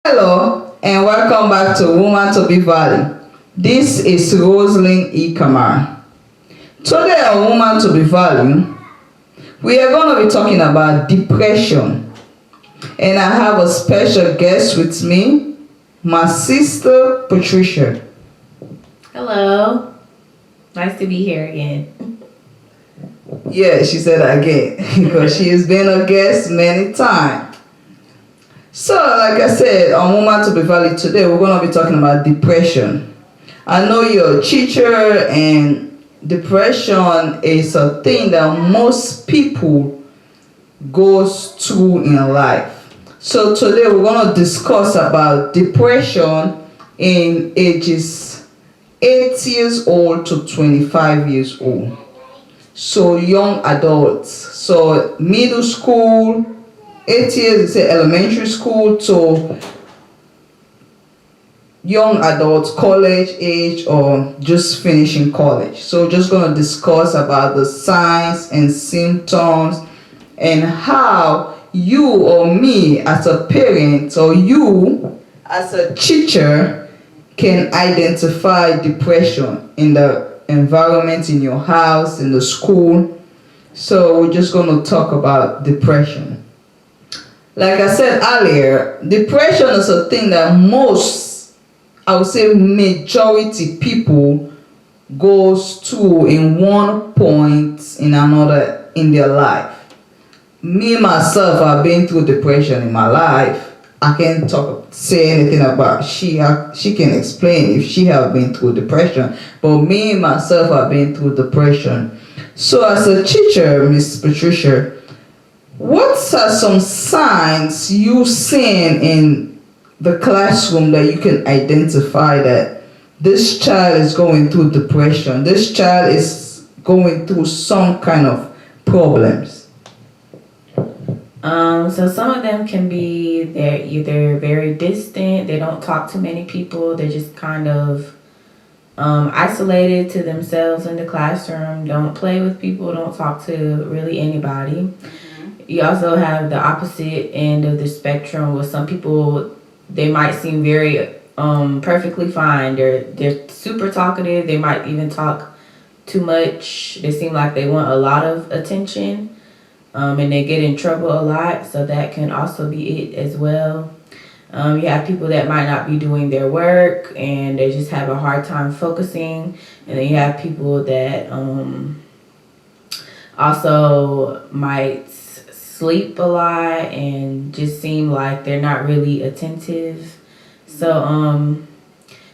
Hello and welcome back to Woman TOBE Valued. This is Roseline E. Kamara. Today on Woman TOBE Valued, we are going to be talking about depression. And I have a special guest with me, my sister Patricia. Hello. Nice to be here again. Yeah, she said again because she has been a guest many times. So, like I said, on Woman TOBE Valued today, we're going to be talking about depression. I know you're a teacher, and depression is a thing that most people goes through in life. So today we're going to discuss about depression in ages 8 years old to 25 years old. So young adults, so middle school, 8 years is elementary school to young adults, college age, or just finishing college. So just going to discuss about the signs and symptoms and how you or me as a parent or you as a teacher can identify depression in the environment, in your house, in the school. So we're just going to talk about depression. Like I said earlier, depression is a thing that most, I would say majority people goes through in one point in another in their life. Me myself, I've been through depression in my life. I can't say anything about she can explain if she have been through depression. But me myself, I've been through depression. So as a teacher, Miss Patricia, what are some signs you seen in the classroom that you can identify that this child is going through depression, this child is going through some kind of problems? So some of them can be they're either very distant, they don't talk to many people, they're just kind of isolated to themselves in the classroom, don't play with people, don't talk to really anybody. You also have the opposite end of the spectrum where some people, they might seem very perfectly fine. They're super talkative. They might even talk too much. They seem like they want a lot of attention, and they get in trouble a lot. So that can also be it as well. You have people that might not be doing their work and they just have a hard time focusing. And then you have people that also might sleep a lot and just seem like they're not really attentive. So,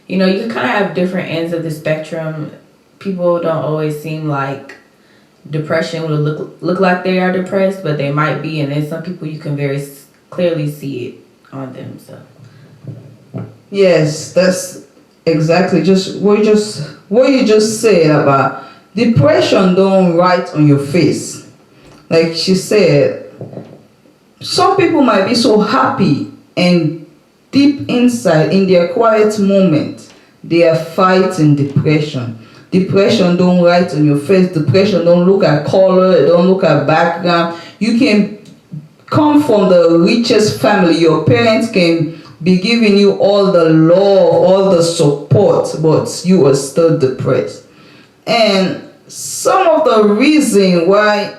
you can kind of have different ends of the spectrum. People don't always seem like depression would look like they are depressed, but they might be. And then some people you can very clearly see it on them. So, yes, that's exactly just what you just said about depression. Don't write on your face, like she said. Some people might be so happy and deep inside in their quiet moment they are fighting depression. Depression don't write on your face. Depression don't look at color, don't look at background. You can come from the richest family. Your parents can be giving you all the love, all the support, but you are still depressed. And some of the reason why,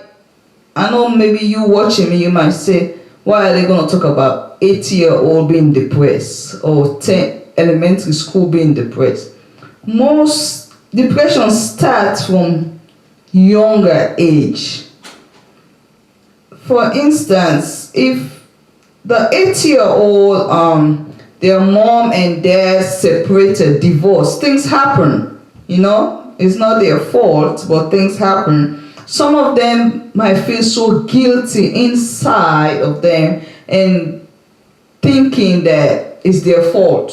I know maybe you watching me, you might say, why are they going to talk about 8-year-old being depressed or 10 elementary school being depressed? Most depression starts from younger age. For instance, if the 8-year-old, their mom and dad separated, divorced, things happen, it's not their fault, but things happen. Some of them might feel so guilty inside of them and thinking that it's their fault.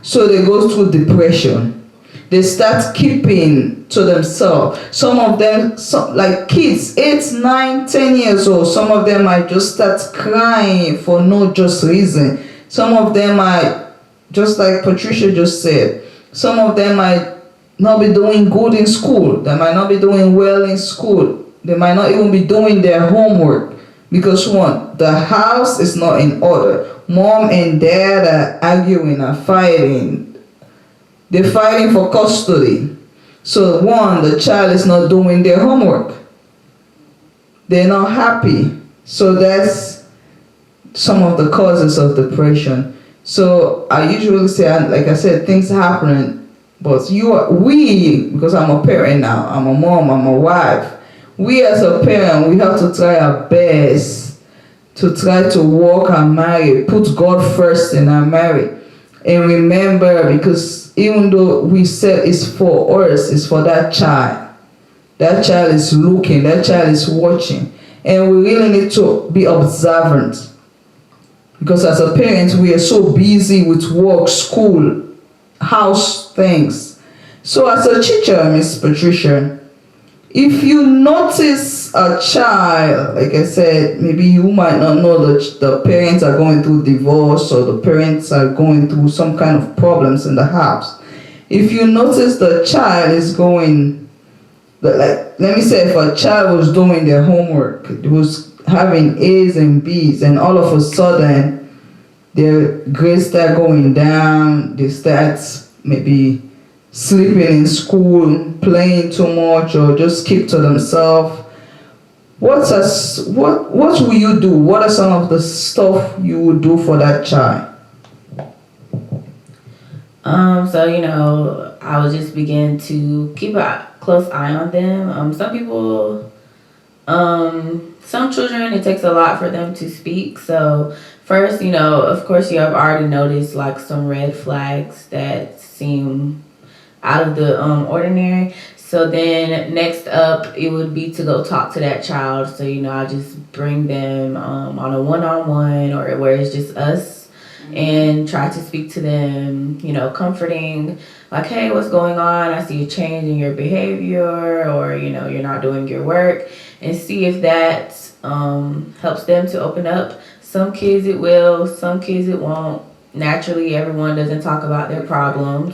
So they go through depression. They start keeping to themselves. Some of them, like kids, 8, 9, 10 years old, some of them might just start crying for no just reason. Some of them might, just like Patricia just said, some of them might not be doing good in school. They might not be doing well in school. They might not even be doing their homework because one, the house is not in order. mom and dad are arguing, are fighting. They're fighting for custody. So one, the child is not doing their homework. They're not happy. So that's some of the causes of depression. So I usually say, like I said, things happen, but because I'm a parent now, I'm a mom, I'm a wife. We as a parent, we have to try our best to try to work our marriage, put God first in our marriage. And remember, because even though we said it's for us, it's for that child. That child is looking, that child is watching. And we really need to be observant. Because as a parent, we are so busy with work, school, house things. So as a teacher, Miss Patricia, if you notice a child, like I said, maybe you might not know that the parents are going through divorce or the parents are going through some kind of problems in the house. If you notice the child is going, like, let me say if a child was doing their homework, it was having A's and B's, and all of a sudden their grades start going down, they start maybe sleeping in school, playing too much, or just keep to themselves. What will you do? What are some of the stuff you would do for that child? So I would just begin to keep a close eye on them. Some people, some children, it takes a lot for them to speak. So first, of course, you have already noticed like some red flags that seem out of the ordinary. So then next up, it would be to go talk to that child. So, I just bring them on a one-on-one or where it's just us and try to speak to them, comforting, like, hey, what's going on? I see a change in your behavior, or, you're not doing your work, and see if that helps them to open up. Some kids it will, some kids it won't. Naturally, everyone doesn't talk about their problems.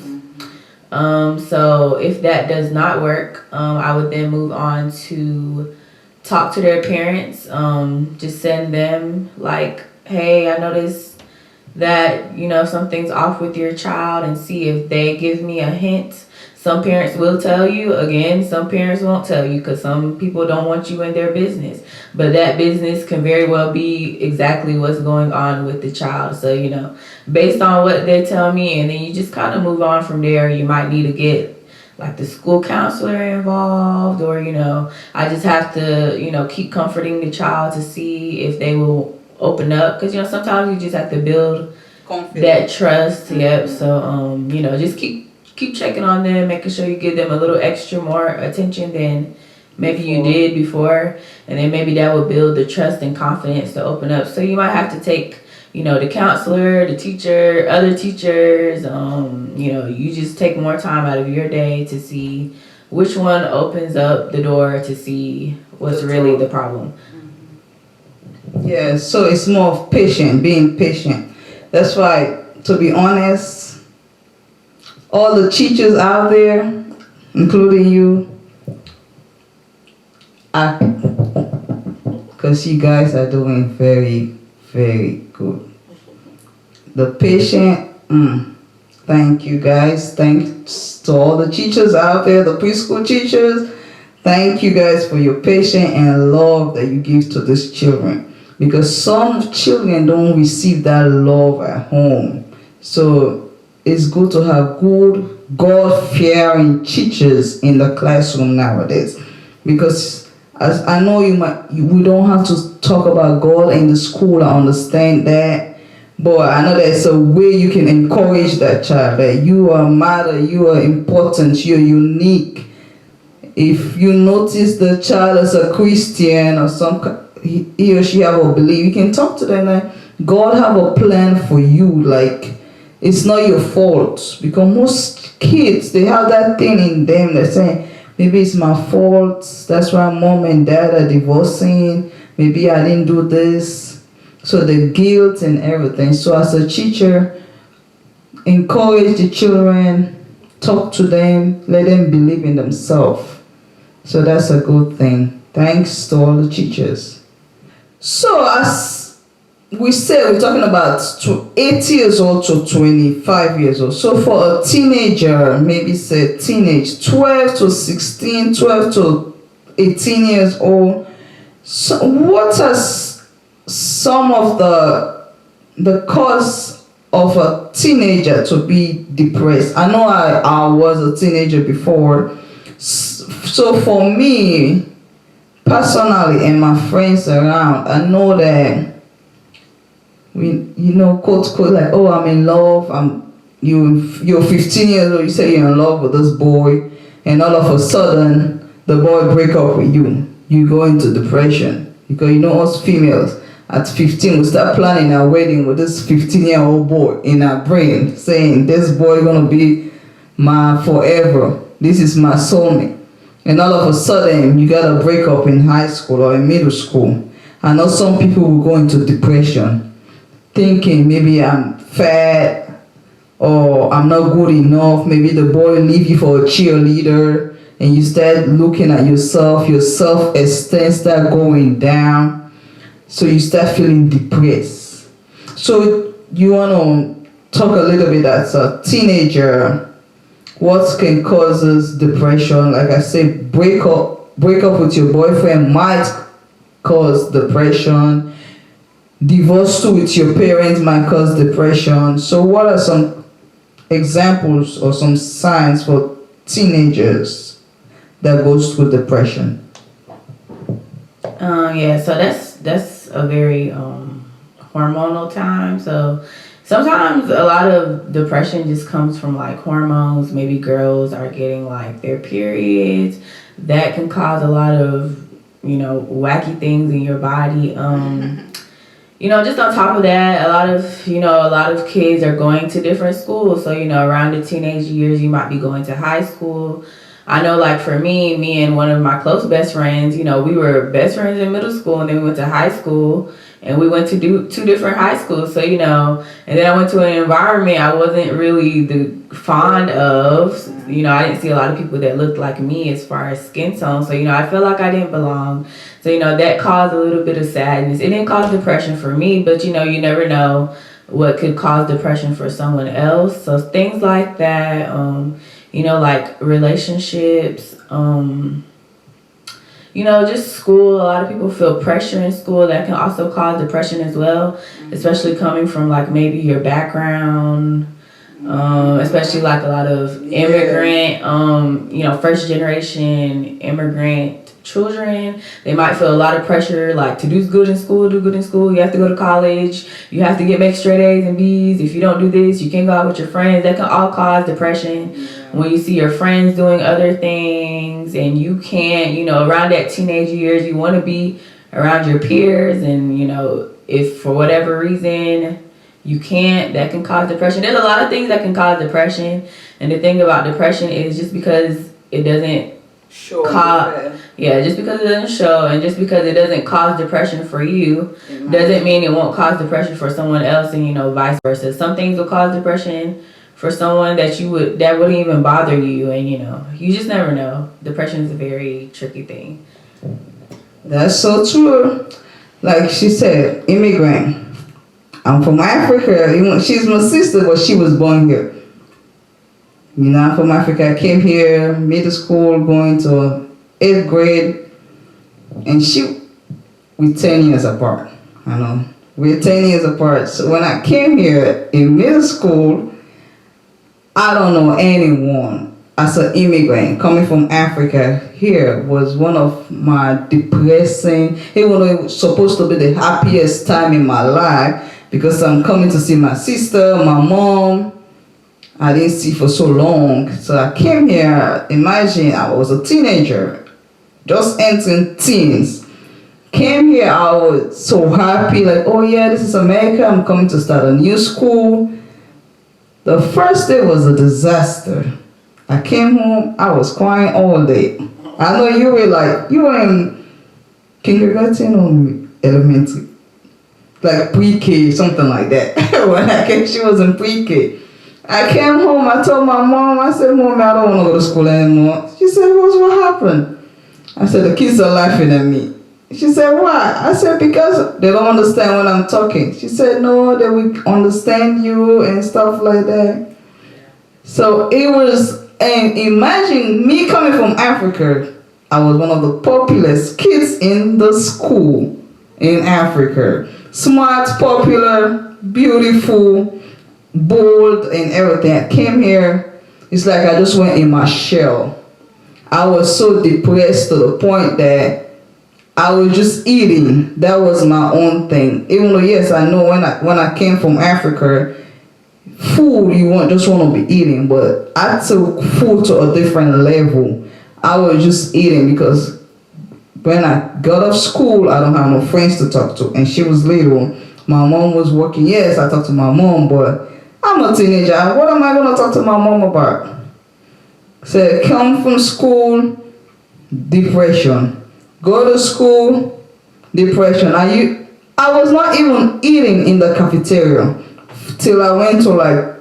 So if that does not work, I would then move on to talk to their parents, just send them like, hey, I noticed that, something's off with your child, and see if they give me a hint. Some parents will tell you, again, some parents won't tell you because some people don't want you in their business. But that business can very well be exactly what's going on with the child. So, based on what they tell me, and then you just kind of move on from there. You might need to get like the school counselor involved, or, I just have to, keep comforting the child to see if they will open up. Because, sometimes you just have to build confidence, that trust. Yep. So, just keep checking on them, making sure you give them a little extra more attention than maybe you did before. And then maybe that will build the trust and confidence to open up. So you might have to take, the counselor, the teacher, other teachers, you just take more time out of your day to see which one opens up the door to see what's really the problem. Yeah, so it's more of being patient. That's why, to be honest, all the teachers out there, including you, because you guys are doing very, very good. The patient, thank you guys. Thanks to all the teachers out there, the preschool teachers. Thank you guys for your patience and love that you give to these children. Because some children don't receive that love at home. So it's good to have good, God-fearing teachers in the classroom nowadays. Because as I know we don't have to talk about God in the school, I understand that. But I know there's a way you can encourage that child, that you are matter, you are important, you're unique. If you notice the child is a Christian or he or she have a belief, you can talk to them like, God have a plan for you, like, it's not your fault. Because most kids, they have that thing in them that say, maybe it's my fault, that's why mom and dad are divorcing, maybe I didn't do this. So the guilt and everything. So as a teacher, encourage the children, talk to them, let them believe in themselves. So that's a good thing. Thanks to all the teachers. So as we're talking about 8 years old to 25 years old. So for a teenager, maybe say teenage, 12 to 16, 12 to 18 years old. So what are some of the cause of a teenager to be depressed? I know I was a teenager before. So for me, personally, and my friends around, I know that quote, like, oh, I'm in love. You're 15 years old. You say you're in love with this boy, and all of a sudden, the boy break up with you. You go into depression because us females at 15 we start planning our wedding with this 15-year-old boy in our brain, saying this boy gonna be my forever. This is my soulmate. And all of a sudden, you got a breakup in high school or in middle school. I know some people will go into depression, thinking maybe I'm fat or I'm not good enough. Maybe the boy leave you for a cheerleader, and you start looking at yourself. Your self-esteem start going down, so you start feeling depressed. So you want to talk a little bit as a teenager. What can cause depression? Like I said, break up with your boyfriend might cause depression. Divorce with your parents might cause depression. So what are some examples or some signs for teenagers that goes through depression? So that's a very hormonal time. So sometimes a lot of depression just comes from like hormones. Maybe girls are getting like their periods. That can cause a lot of, wacky things in your body. Just on top of that, a lot of kids are going to different schools. So, around the teenage years, you might be going to high school. I know, like for me and one of my close best friends, we were best friends in middle school, and then we went to high school, and we went to do 2 different high schools. So, and then I went to an environment I wasn't really fond of. I didn't see a lot of people that looked like me as far as skin tone. So, I felt like I didn't belong. So, that caused a little bit of sadness. It didn't cause depression for me, but, you never know what could cause depression for someone else. So things like that, like relationships, just school. A lot of people feel pressure in school. That can also cause depression as well, especially coming from like maybe your background, especially like a lot of immigrant, first generation immigrant children. They might feel a lot of pressure, like to do good in school. You have to go to college. You have to make straight A's and B's. If you don't do this, you can't go out with your friends. That can all cause depression. When you see your friends doing other things and you can't, around that teenage years, you want to be around your peers, and if for whatever reason you can't, that can cause depression. There's a lot of things that can cause depression, and the thing about depression is just because it doesn't show, just because it doesn't show, and just because it doesn't cause depression for you, doesn't mean it won't cause depression for someone else, and vice versa. Some things will cause depression for someone that wouldn't even bother you, and you just never know. Depression is a very tricky thing. That's so true. Like she said, immigrant. I'm from Africa. She's my sister, but she was born here. I'm from Africa. I came here, middle school, going to 8th grade, and we're 10 years apart. I know. We're 10 years apart. So when I came here in middle school, I don't know anyone. As an immigrant coming from Africa, here was one of my depressing, even though it was supposed to be the happiest time in my life, because I'm coming to see my sister, my mom, I didn't see for so long. So I came here, imagine I was a teenager, just entering teens. Came here, I was so happy, like, oh yeah, this is America, I'm coming to start a new school. The first day was a disaster. I came home, I was crying all day. I know you were in kindergarten or elementary, like pre-K, something like that. When I came, she was in pre-K. I came home, I told my mom, I said, Mom, I don't want to go to school anymore. She said, what happened? I said, the kids are laughing at me. She said, why? I said, because they don't understand when I'm talking. She said, no, they will understand you and stuff like that. So it was, and imagine me coming from Africa. I was one of the populous kids in the school in Africa. Smart, popular, beautiful, bold, and everything. I came here, it's like I just went in my shell. I was so depressed to the point that I was just eating. That was my own thing. Even though, yes, I know when I came from Africa, food you just want to be eating, but I took food to a different level. I was just eating because when I got off school, I don't have no friends to talk to, and she was little. My mom was working. Yes, I talked to my mom, but I'm a teenager. What am I going to talk to my mom about? So come from school, depression. Go to school, depression. I was not even eating in the cafeteria till I went to like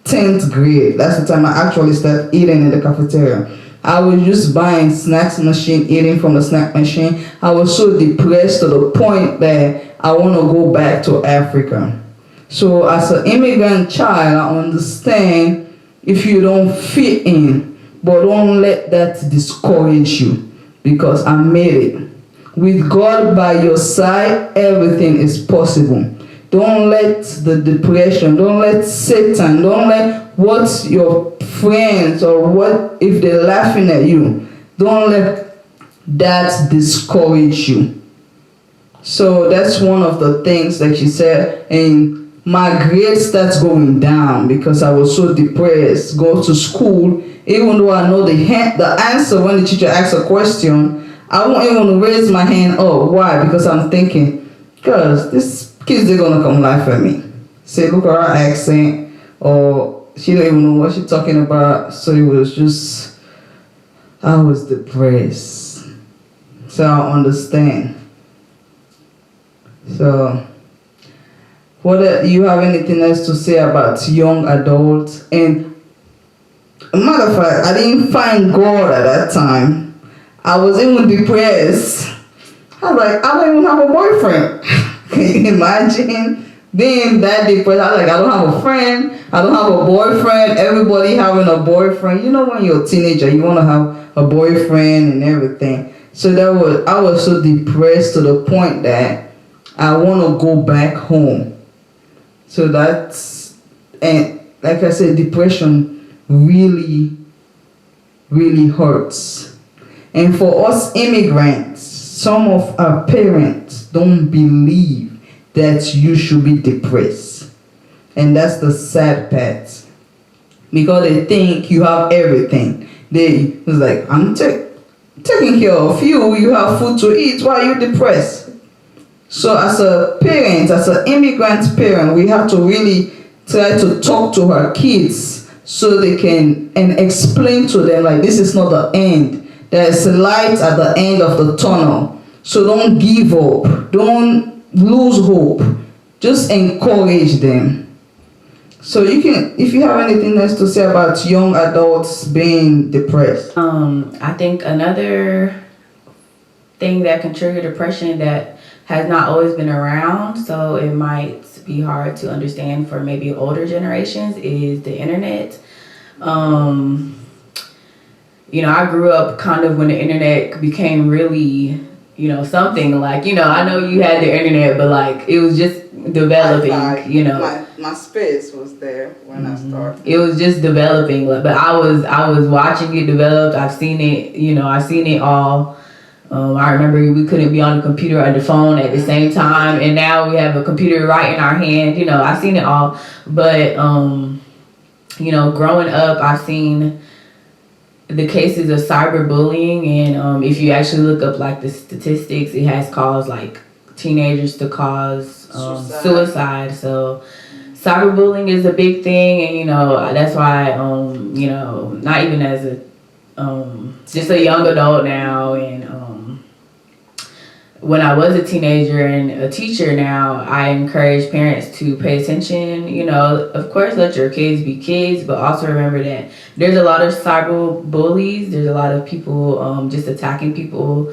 10th grade. That's the time I actually started eating in the cafeteria. I was just buying snacks machine, eating from the snack machine. I was so depressed to the point that I want to go back to Africa. So as an immigrant child, I understand if you don't fit in, but don't let that discourage you. Because I made it. With God by your side, everything is possible. Don't let the depression, don't let Satan, don't let what your friends or what if they're laughing at you, don't let that discourage you. So that's one of the things that she said, and my grade starts going down because I was so depressed. Go to school, even though I know the answer when the teacher asks a question, I won't even raise my hand up. Why? Because I'm thinking, because these kids, they're going to come laugh at me. Say, look at her accent, or she don't even know what she's talking about. So it was just, I was depressed. So I understand. So, you have anything else to say about young adults? And matter of fact, I didn't find God at that time. I was even depressed. I was like, I don't even have a boyfriend. Can you imagine being that depressed? I was like, I don't have a friend. I don't have a boyfriend. Everybody having a boyfriend. You know, when you're a teenager, you want to have a boyfriend and everything. So I was so depressed to the point that I want to go back home. So and like I said, depression really, really hurts. And for us immigrants, some of our parents don't believe that you should be depressed. And that's the sad part. Because they think you have everything. It's like, I'm taking care of you, you have food to eat, why are you depressed? So as a parent, as an immigrant parent, we have to really try to talk to our kids so they can, and explain to them like this is not the end. There's a light at the end of the tunnel. So don't give up. Don't lose hope. Just encourage them. So you can, if you have anything else to say about young adults being depressed. I think another thing that can trigger depression that has not always been around, so it might be hard to understand for maybe older generations, is the internet. I grew up kind of when the internet became really, something like, I know you had the internet, but like it was just developing, My space was there when I started. It was just developing, but I was watching it develop. I've seen it, I've seen it all. I remember we couldn't be on the computer or the phone at the same time, and now we have a computer right in our hand. I've seen it all, but growing up, I've seen the cases of cyberbullying, and if you actually look up like the statistics, it has caused like teenagers to cause suicide. So cyberbullying is a big thing, and that's why not even as a just a young adult now, and when I was a teenager and a teacher now, I encourage parents to pay attention. Of course, let your kids be kids, but also remember that there's a lot of cyber bullies. There's a lot of people just attacking people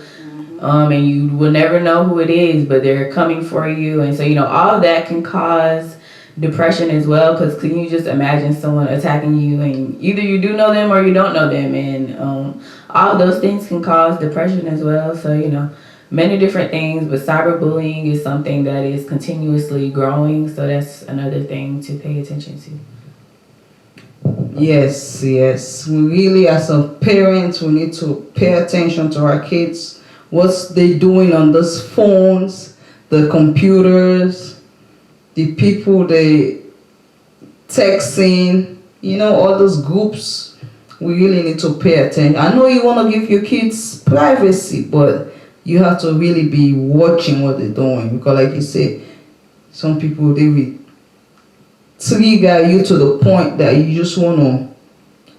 and you will never know who it is, but they're coming for you. And so, all of that can cause depression as well, because can you just imagine someone attacking you, and either you do know them or you don't know them, and all of those things can cause depression as well. So, many different things, but cyberbullying is something that is continuously growing, so that's another thing to pay attention to. Yes. We really, as a parent, we need to pay attention to our kids, what they doing on those phones, the computers, the people they texting, all those groups. We really need to pay attention. I know you want to give your kids privacy, but you have to really be watching what they're doing, because like you say, some people, they will trigger you to the point that you just want to,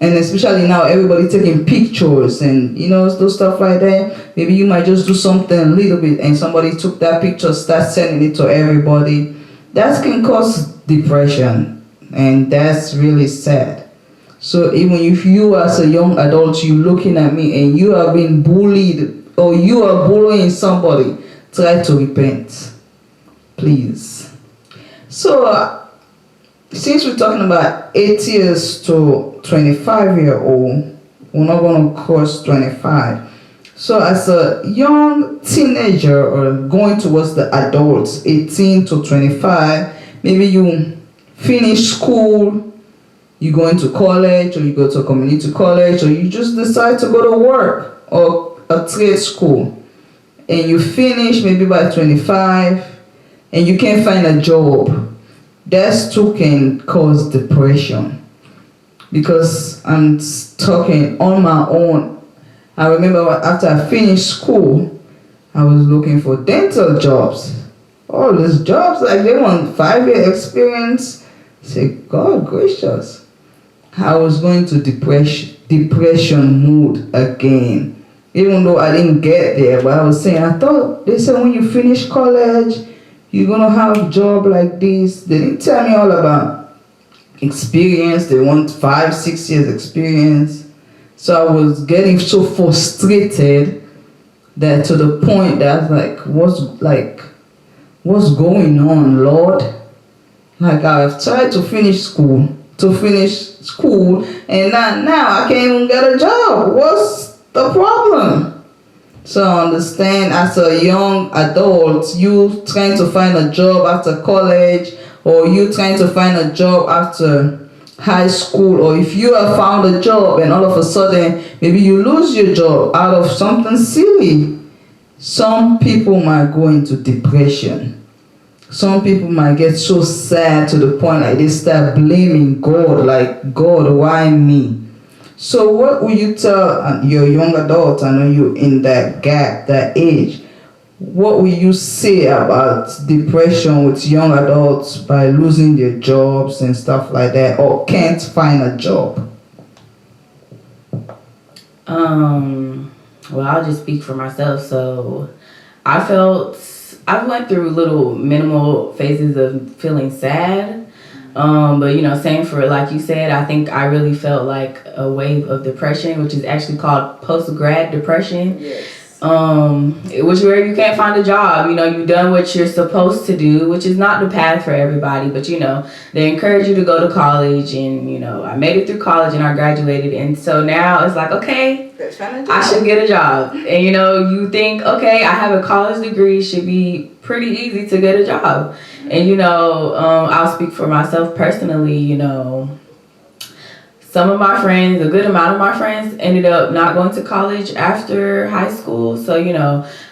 and especially now everybody taking pictures and those stuff like that. Maybe you might just do something a little bit and somebody took that picture, start sending it to everybody. That can cause depression, and that's really sad. So even if you as a young adult, you looking at me and you are being bullied or you are bullying somebody, try to repent, please. So since we're talking about 8 years to 25-year-old, we're not going to cross 25. So as a young teenager or going towards the adults, 18 to 25, maybe you finish school, you go into college, or you go to a community college, or you just decide to go to work or a trade school, and you finish maybe by 25 and you can't find a job. That too can cause depression, because I'm talking on my own. I remember after I finished school, I was looking for dental jobs. All these jobs, like they want 5-year experience. I said, God gracious. I was going to depression mood again. Even though I didn't get there, but I was saying, I thought they said when you finish college, you're gonna have a job like this. They didn't tell me all about experience. They want 5-6 years experience. So I was getting so frustrated that to the point that I was like, what's going on, Lord? Like, I've tried to finish school, and now I can't even get a job. What's the problem? So I understand, as a young adult, you trying to find a job after college, or you trying to find a job after high school, or if you have found a job and all of a sudden maybe you lose your job out of something silly. Some people might go into depression. Some people might get so sad to the point like they start blaming God, like, God, why me? So what would you tell your young adult? I know you're in that gap, that age. What will you say about depression with young adults by losing their jobs and stuff like that, or can't find a job? Well, I'll just speak for myself. So I went through little minimal phases of feeling sad. But same for, like you said, I think I really felt like a wave of depression, which is actually called Post-Grad Depression. Yes. Which where you can't find a job, you've done what you're supposed to do, which is not the path for everybody, but they encourage you to go to college, and I made it through college and I graduated, and so now it's like, okay, I should get a job, and you think, okay, I have a college degree, should be pretty easy to get a job, and I'll speak for myself personally. Some of my friends, a good amount of my friends, ended up not going to college after high school. So,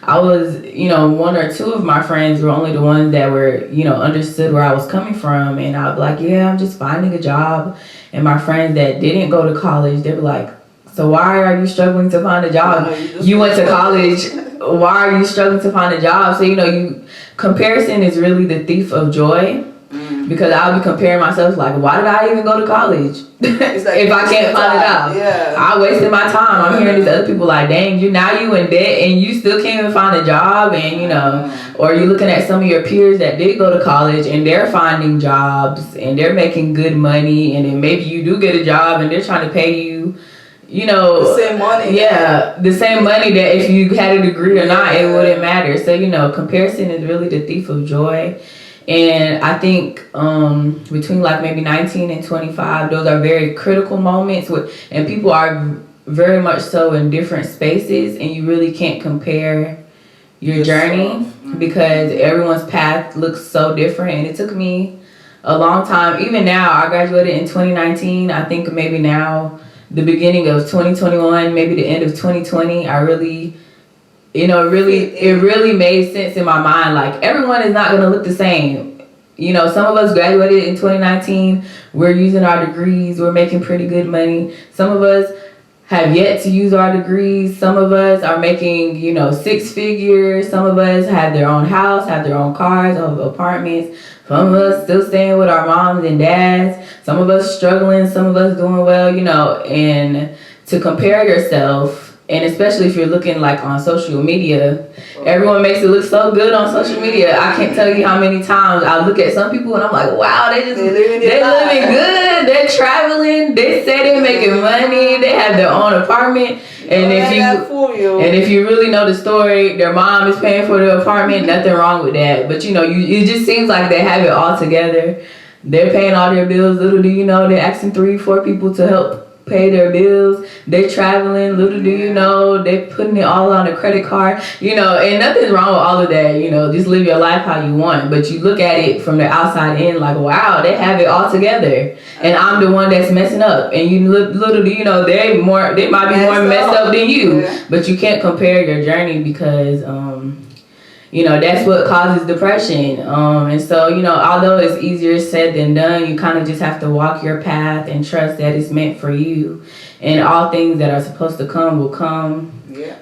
I was, one or two of my friends were only the ones that were, understood where I was coming from. And I'd be like, yeah, I'm just finding a job. And my friends that didn't go to college, they were like, so why are you struggling to find a job? You went to college. Why are you struggling to find a job? So, comparison is really the thief of joy. Because I'll be comparing myself like, why did I even go to college if I can't find a job? Yeah. I wasted my time. I'm hearing these other people like, dang, you in debt and you still can't even find a job, and or you're looking at some of your peers that did go to college and they're finding jobs and they're making good money, and then maybe you do get a job and they're trying to pay you, you know, the same money. Yeah, the same money that if you had a degree or not, it wouldn't matter. So, you know, comparison is really the thief of joy. And I think between like maybe 19 and 25, those are very critical moments and people are very much so in different spaces, and you really can't compare your journey because everyone's path looks so different. And it took me a long time. Even now, I graduated in 2019. I think maybe now, the beginning of 2021, maybe the end of 2020, I really, you know, it really made sense in my mind. Like, everyone is not going to look the same. You know, some of us graduated in 2019. We're using our degrees. We're making pretty good money. Some of us have yet to use our degrees. Some of us are making, you know, 6 figures. Some of us have their own house, have their own cars, own apartments. Some of us still staying with our moms and dads. Some of us struggling. Some of us doing well, you know. And to compare yourself, and especially if you're looking like on social media, everyone makes it look so good on social media. I can't tell you how many times I look at some people and I'm like, wow, they're living good. They're traveling. They say they're making money. They have their own apartment. And if you really know the story, their mom is paying for the apartment. Nothing wrong with that. But you know, it just seems like they have it all together. They're paying all their bills. Little do you know, they're asking 3-4 people to help pay their bills. They're traveling. Little do you know, they're putting it all on a credit card. You know, and nothing's wrong with all of that. You know, just live your life how you want. But you look at it from the outside in, like, wow, they have it all together, and I'm the one that's messing up. And you little do you know, they might be more messed up than you. But you can't compare your journey because you know, that's what causes depression. And so, you know, although it's easier said than done, you kind of just have to walk your path and trust that it's meant for you. And all things that are supposed to come will come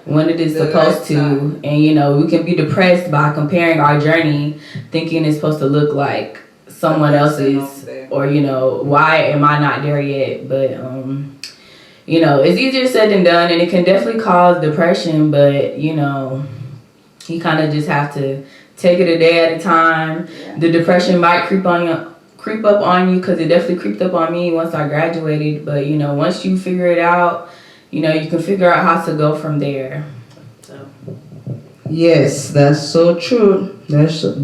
when it is supposed to. And, you know, we can be depressed by comparing our journey, thinking it's supposed to look like someone else's. Or, you know, why am I not there yet? But, you know, it's easier said than done. And it can definitely cause depression. But, you know, you kind of just have to take it a day at a time. The depression might creep up on you because it definitely creeped up on me once I graduated. But, you know, once you figure it out, you know, you can figure out how to go from there. So. Yes, that's so true.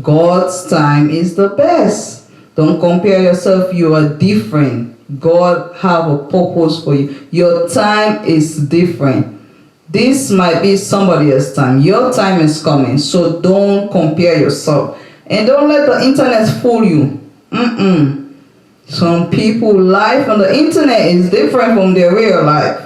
God's time is the best. Don't compare yourself. You are different. God have a purpose for you. Your time is different. This might be somebody else's time. Your time is coming. So don't compare yourself. And don't let the internet fool you. Some people life on the internet is different from their real life.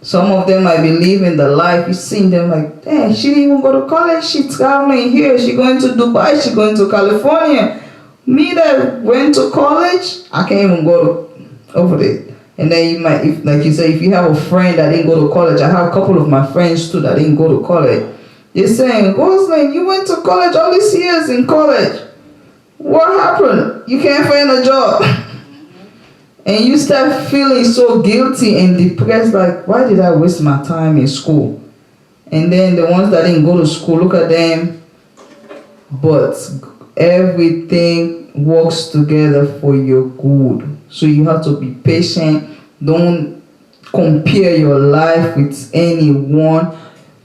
Some of them might be living the life. You see them like, dang, she didn't even go to college. She's traveling here. She's going to Dubai. She's going to California. Me that went to college, I can't even go over there. And then you might, if, like you say, if you have a friend that didn't go to college, I have a couple of my friends too that didn't go to college. They're saying, Roseline, you went to college all these years in college. What happened? You can't find a job. And you start feeling so guilty and depressed, like, why did I waste my time in school? And then the ones that didn't go to school, look at them. But everything works together for your good. So you have to be patient. Don't compare your life with anyone.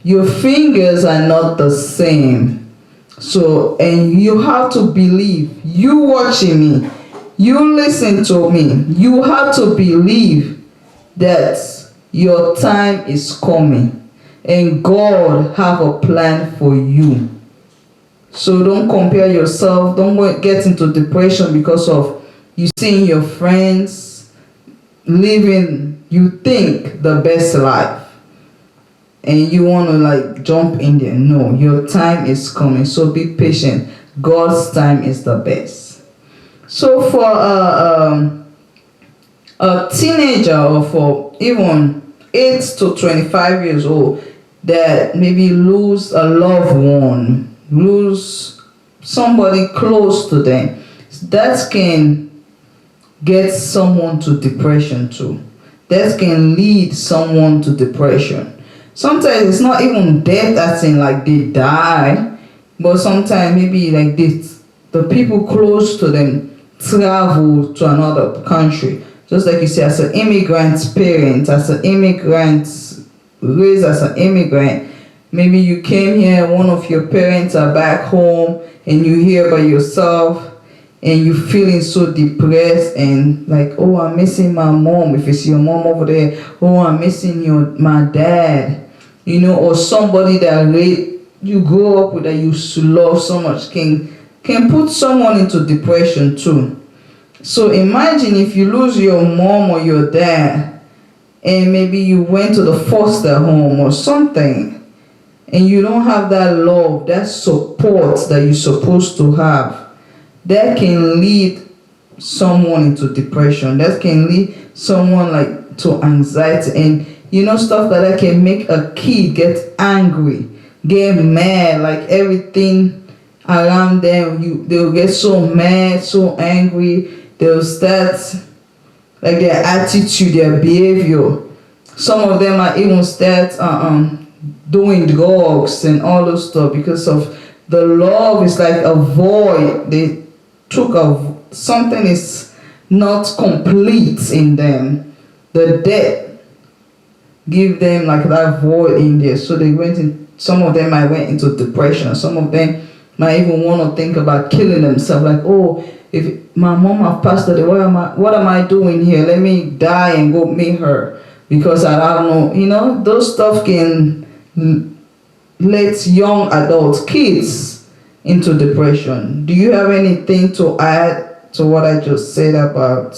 Your fingers are not the same. So, and you have to believe. You watching me. You listen to me. You have to believe that your time is coming. And God have a plan for you. So don't compare yourself. Don't get into depression because of you seeing your friends living, you think, the best life. And you want to like jump in there. No, your time is coming. So be patient. God's time is the best. So for a teenager or for even 8 to 25 years old that maybe lose a loved one, lose somebody close to them, that can get someone to depression too. That can lead someone to depression. Sometimes it's not even death as in like they die, but sometimes maybe like this, the people close to them travel to another country. Just like you say, as an immigrant parent, as an immigrant, raised as an immigrant, maybe you came here, one of your parents are back home, and you here by yourself, and you feeling so depressed and like, oh, I'm missing my mom. If it's your mom over there, oh, I'm missing my dad, or somebody that you grow up with that you love so much can put someone into depression too. So imagine if you lose your mom or your dad, and maybe you went to the foster home or something, and you don't have that love, that support that you're supposed to have. That can lead someone into depression. That can lead someone like to anxiety, and stuff like that can make a kid get angry, get mad, like everything around them. They'll get so mad, so angry. They'll start like their attitude, their behavior. Some of them might even start doing drugs and all those stuff because of the love is like a void. They took something is not complete in them. The death give them like that void in there. So some of them might went into depression. Some of them might even want to think about killing themselves. Like, oh, if my mom have passed away, what am I doing here? Let me die and go meet her. Because I don't know, those stuff can let young adults, kids, into depression. Do you have anything to add to what I just said about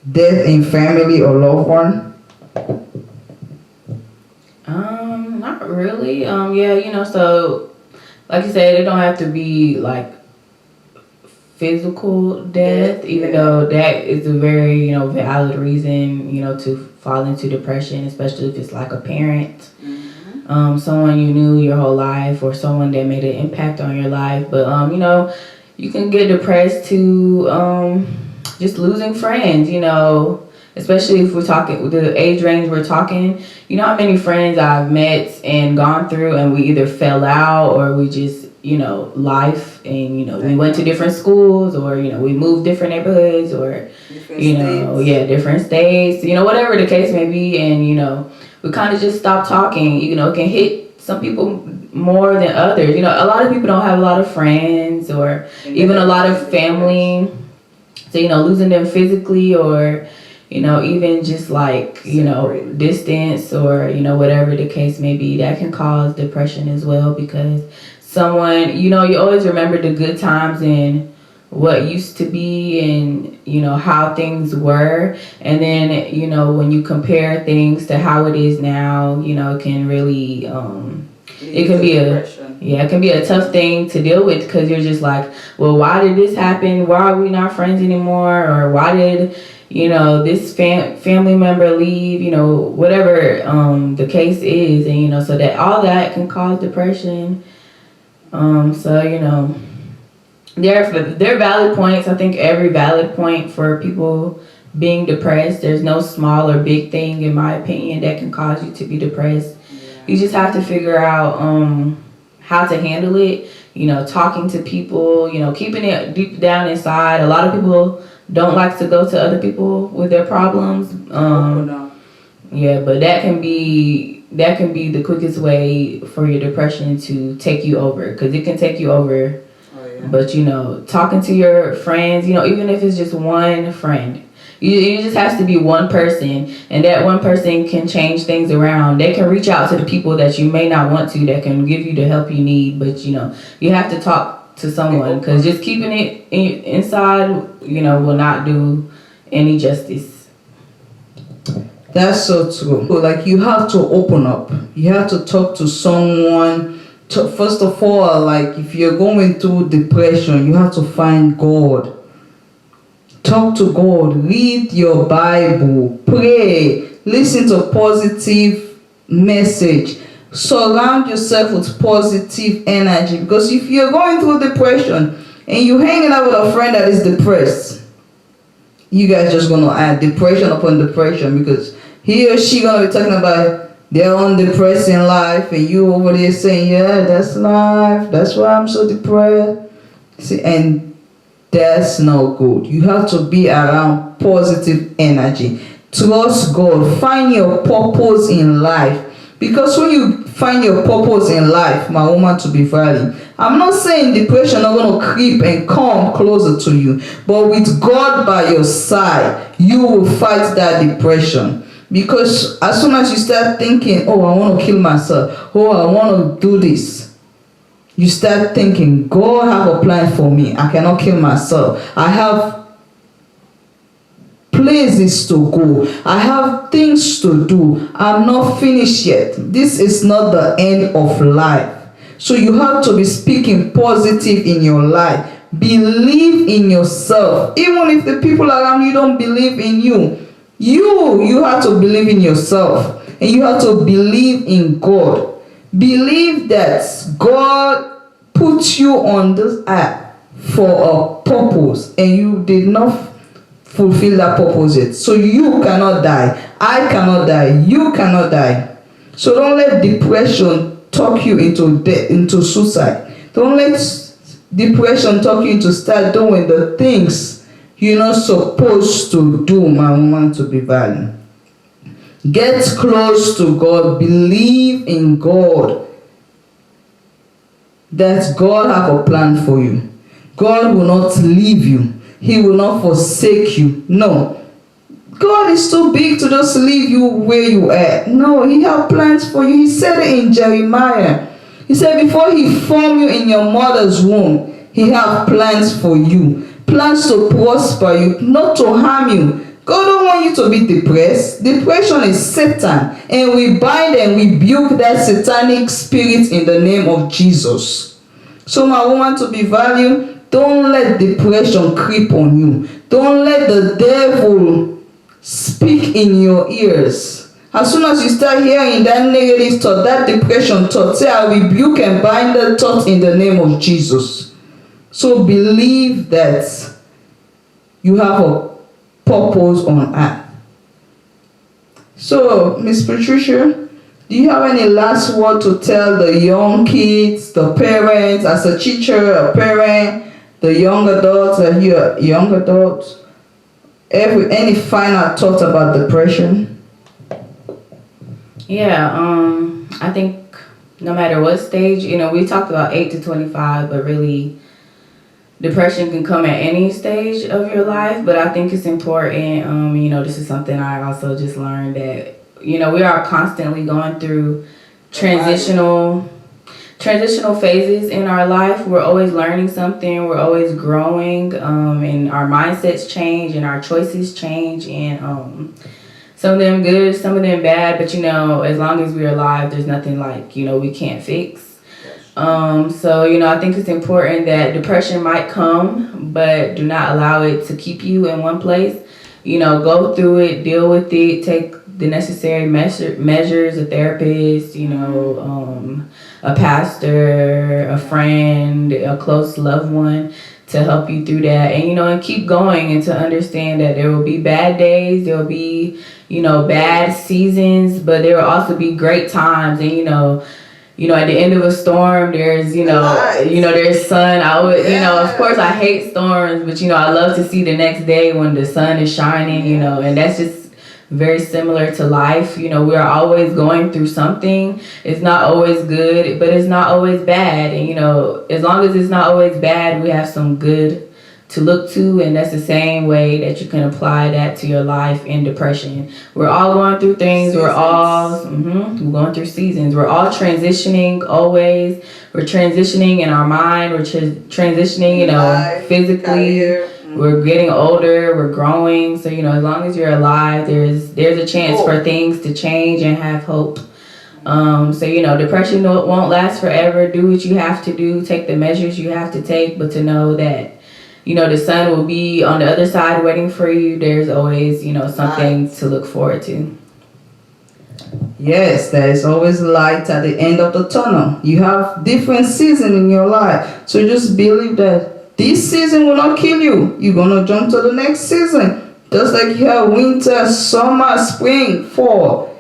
death in family or loved one? Not really. Yeah, so like you said, it don't have to be like physical death, even though that is a very, valid reason, to fall into depression, especially if it's like a parent, someone you knew your whole life, or someone that made an impact on your life. But you can get depressed to just losing friends, especially if we're talking the age range we're talking. You know how many friends I've met and gone through, and we either fell out or we just life, and we went to different schools, or we moved different neighborhoods, or different states, whatever the case may be, and we kind of just stopped talking. It can hit some people more than others. A lot of people don't have a lot of friends or even a lot of family, so losing them physically, or even just like distance, or whatever the case may be, that can cause depression as well, because someone, you always remember the good times and what used to be, and how things were, and then when you compare things to how it is now, it can really it can be a tough thing to deal with, because you're just like, well, why did this happen? Why are we not friends anymore? Or why did this family member leave? Whatever the case is, and so that all that can cause depression. So there are valid points. I think every valid point for people being depressed. There's no small or big thing, in my opinion, that can cause you to be depressed. Yeah. You just have to figure out how to handle it. Talking to people. Keeping it deep down inside. A lot of people don't like to go to other people with their problems. Yeah, but that can be the quickest way for your depression to take you over, because it can take you over. Oh, yeah. But talking to your friends, even if it's just one friend, you just has to be one person, and that one person can change things around. They can reach out to the people that you may not want to, that can give you the help you need, but you have to talk to someone, because just keeping it inside will not do any justice. That's so true. Like, you have to open up. You have to talk to someone. First of all, like, if you're going through depression, you have to find God. Talk to God. Read your Bible. Pray. Listen to positive message. Surround yourself with positive energy. Because if you're going through depression and you're hanging out with a friend that is depressed, you guys just gonna add depression upon depression, because he or she gonna be talking about their own depressing life, and you over there saying, yeah, that's life, that's why I'm so depressed. See, and That's not good. You have to be around positive energy. Trust God. Find your purpose in life. Because when you find your purpose in life, my woman to be valued, I'm not saying depression not going to creep and come closer to you, but with God by your side, you will fight that depression. Because as soon as you start thinking, oh, I want to kill myself, oh, I want to do this, you start thinking, God have a plan for me. I cannot kill myself. I have places to go. I have things to do. I'm not finished yet. This is not the end of life. So you have to be speaking positive in your life. Believe in yourself. Even if the people around you don't believe in you, you have to believe in yourself. And you have to believe in God. Believe that God put you on this earth for a purpose, and you did not fulfill that purpose yet. So you cannot die. I cannot die. You cannot die. So don't let depression talk you into death, into suicide. Don't let depression talk you into start doing the things you're not supposed to do, my woman to be valued. Get close to God. Believe in God. That God have a plan for you. God will not leave you. He will not forsake you. No. God is too big to just leave you where you are. No, He has plans for you. He said it in Jeremiah. He said before He formed you in your mother's womb, He has plans for you. Plans to prosper you, not to harm you. God don't want you to be depressed. Depression is Satan. And we bind and rebuke that satanic spirit in the name of Jesus. So my woman to be valued, don't let depression creep on you. Don't let the devil speak in your ears. As soon as you start hearing that negative thought, that depression thought, say, I rebuke and bind that thought in the name of Jesus. So believe that you have a purpose on earth. So, Miss Patricia, do you have any last word to tell the young kids, the parents, as a teacher, a parent, the young adults, that you're young adults? Any final thoughts about depression? Yeah, I think no matter what stage, we talked about 8 to 25, but really depression can come at any stage of your life. But I think it's important, this is something I also just learned, that, we are constantly going through transitional phases in our life. We're always learning something. We're always growing, and our mindsets change and our choices change, and some of them good, some of them bad. But as long as we're alive, there's nothing like we can't fix. So I think it's important that depression might come, but do not allow it to keep you in one place. Go through it, deal with it, take the necessary measures, a therapist, a pastor, a friend, a close loved one to help you through that, and keep going, and to understand that there will be bad days, there will be bad seasons, but there will also be great times. And at the end of a storm, there's there's sun. Of course I hate storms, but I love to see the next day when the sun is shining, and that's just very similar to life. We are always going through something. It's not always good, but it's not always bad. And as long as it's not always bad, we have some good to look to, and that's the same way that you can apply that to your life in depression. We're all going through things. We're all we're going through seasons. We're all transitioning always. We're transitioning in our mind. We're transitioning, life, physically. Career. We're getting older, we're growing. So, as long as you're alive, there's a chance for things to change and have hope. So, depression won't last forever. Do what you have to do. Take the measures you have to take. But to know that, the sun will be on the other side waiting for you. There's always, something to look forward to. Yes, there is always light at the end of the tunnel. You have different seasons in your life. So just believe that this season will not kill you. You're going to jump to the next season. Just like you have winter, summer, spring, fall.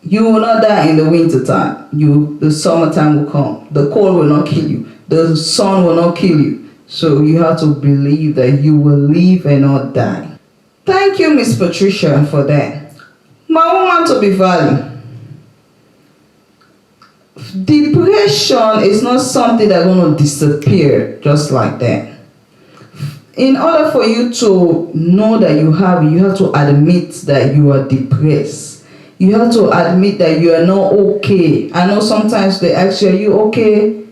You will not die in the winter time. The summertime will come. The cold will not kill you. The sun will not kill you. So you have to believe that you will live and not die. Thank you, Miss Patricia, for that. My woman to be valued. Depression is not something that's going to disappear just like that. In order for you to know that you have to admit that you are depressed. You have to admit that you are not okay. I know sometimes they ask you, are you okay?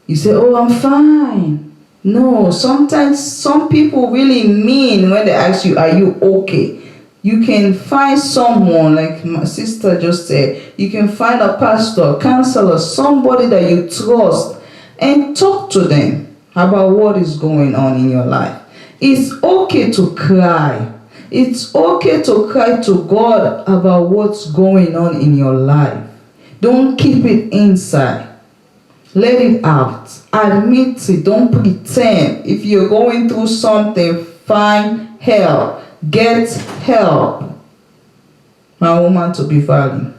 You say, oh, I'm fine. No, sometimes some people really mean when they ask you, are you okay? You can find someone, like my sister just said, you can find a pastor, counselor, somebody that you trust, and talk to them about what is going on in your life. It's okay to cry. It's okay to cry to God about what's going on in your life. Don't keep it inside. Let it out. Admit it. Don't pretend. If you're going through something, find help. Get help. My woman to be valued.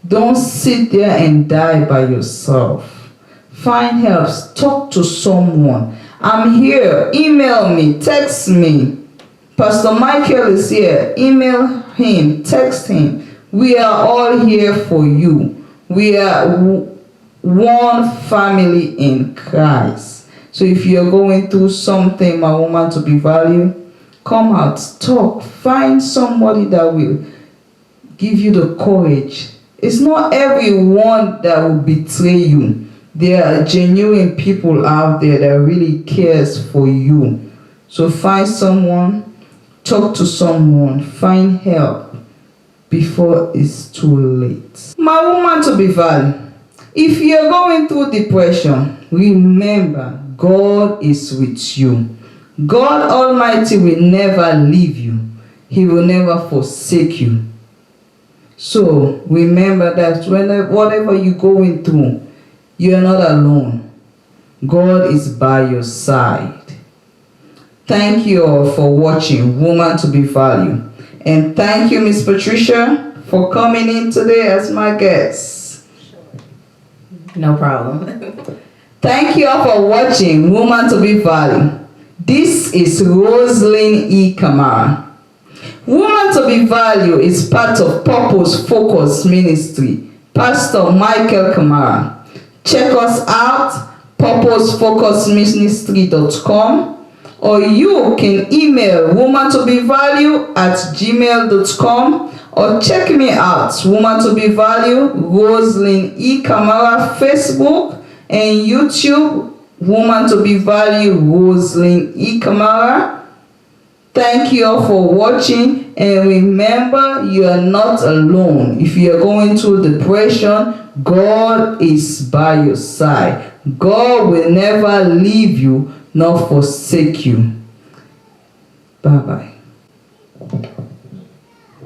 Don't sit there and die by yourself. Find help. Talk to someone. I'm here. Email me. Text me. Pastor Michael is here. Email him. Text him. We are all here for you. We are one family in Christ. So if you're going through something, my woman to be valued, come out, talk, find somebody that will give you the courage. It's not everyone that will betray you. There are genuine people out there that really cares for you. So find someone, talk to someone, find help before it's too late. My woman to be valued. If you're going through depression, remember God is with you. God Almighty will never leave you. He will never forsake you. So remember that whatever you're going through, you are not alone. God is by your side. Thank you all for watching Woman to be Valued. And thank you, Miss Patricia, for coming in today as my guest. No problem. Thank you all for watching Woman to be Valued. This is Roseline E. Kamara. Woman to be Valued is part of Purpose Focus Ministry, Pastor Michael Kamara. Check us out, purposefocusministry.com, or you can email womantobevalued@gmail.com, or check me out, Woman to be Valued, Roseline E. Kamara, Facebook and YouTube, Woman to be Valued, Roseline E. Kamara. Thank you all for watching, and remember, you are not alone. If you are going through depression, God is by your side. God will never leave you nor forsake you. Bye-bye.